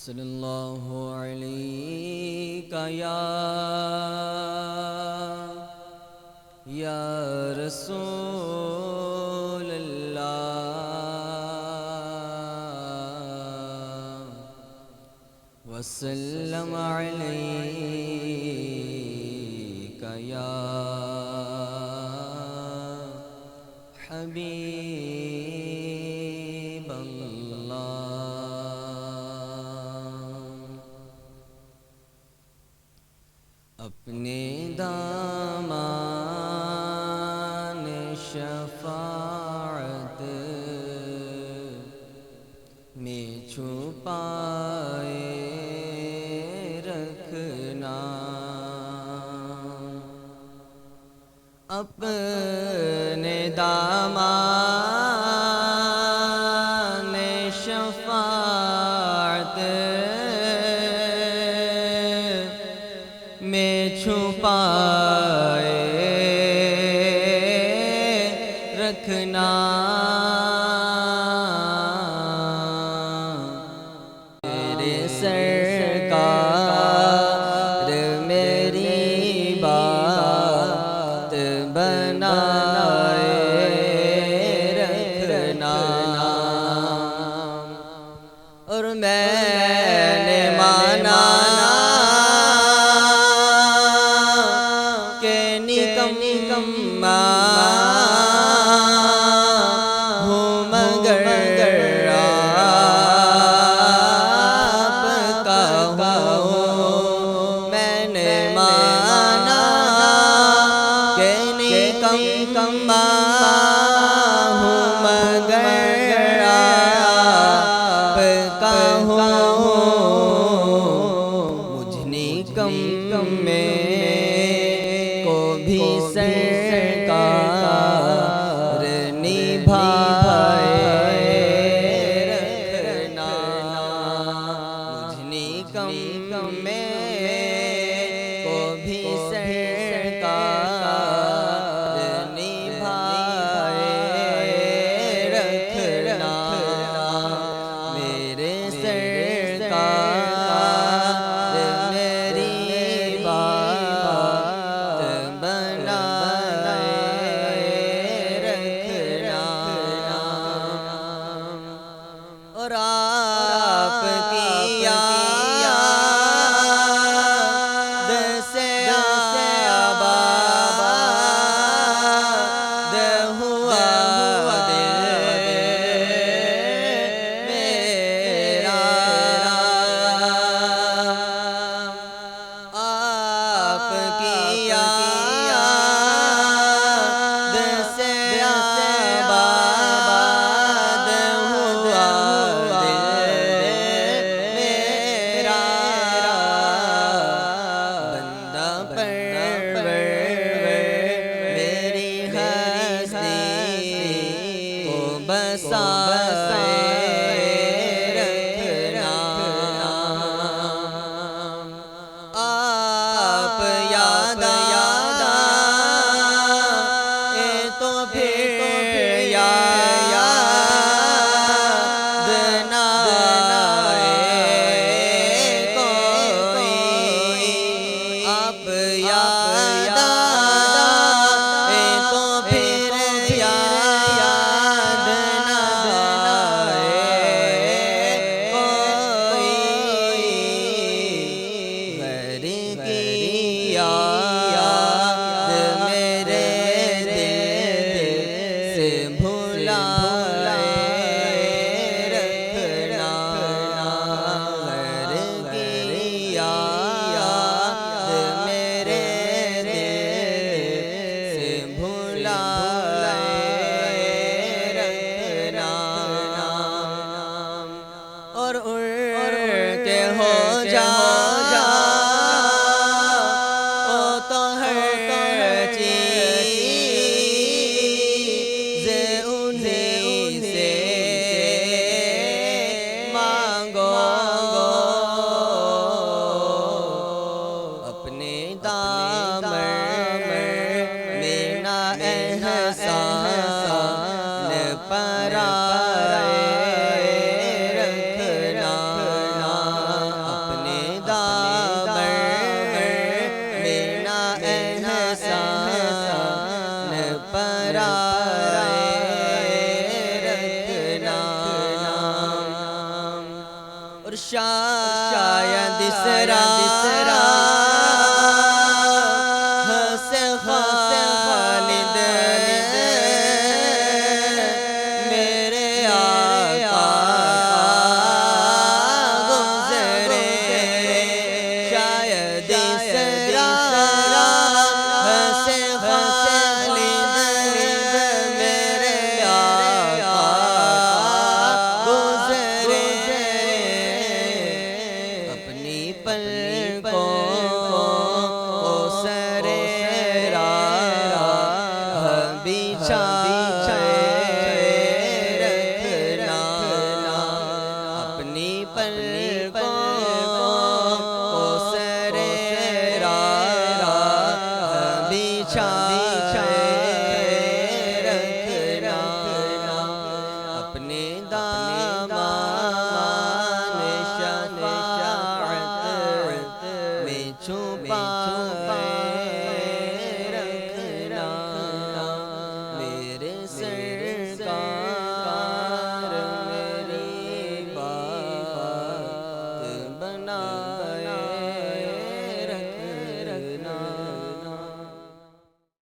صلی اللہ علیہ یا رسول اللہ وسلم علیک یا حبیب اللہ۔ اپنے دامان شفاعت میں چھپائے رکھنا، اپنے دامان شفاعت میں چھپائے رکھنا، میرے سرکار میری بات بنائے رکھنا، اور میں نے مانا ہوں مگر آپ کا ہوں، میں نے مانا کہ نکما ہوں مگر آپ کا ہوں، مجھ نکم میں کو بھی سرکار نبھائے رکھنا، مجھ نکم میں کو بھی سرکار نبھائے رکھنا، میرے سرکار میری بات اور آپ کی یاد سے آباد ہوا دل میرا، آپ کی یاد سے آباد ہوا آپ یاد آئے تو پھر یاد نہ آئے کوئی، آپ یاد آئے تو پھر یاد نہ آئے کوئی، یاد میرے دل سے بھلائے رکھنا، غیر کی یاد میرے دل سے بھلائے رکھنا، اور اڑ کے ہو جا پرائے رکھنا اور شاید اس راہ سے خالد میرے آقا گزرے، شاید اس راہ سے خالد میرے آقا گزرے، اپنی پلکوں کو سرے راہ بچھائے رکھنا، اپنی پلکوں کو سرے راہ بچھائے رکھنا، اپنے دامان شفاعت میں چھپا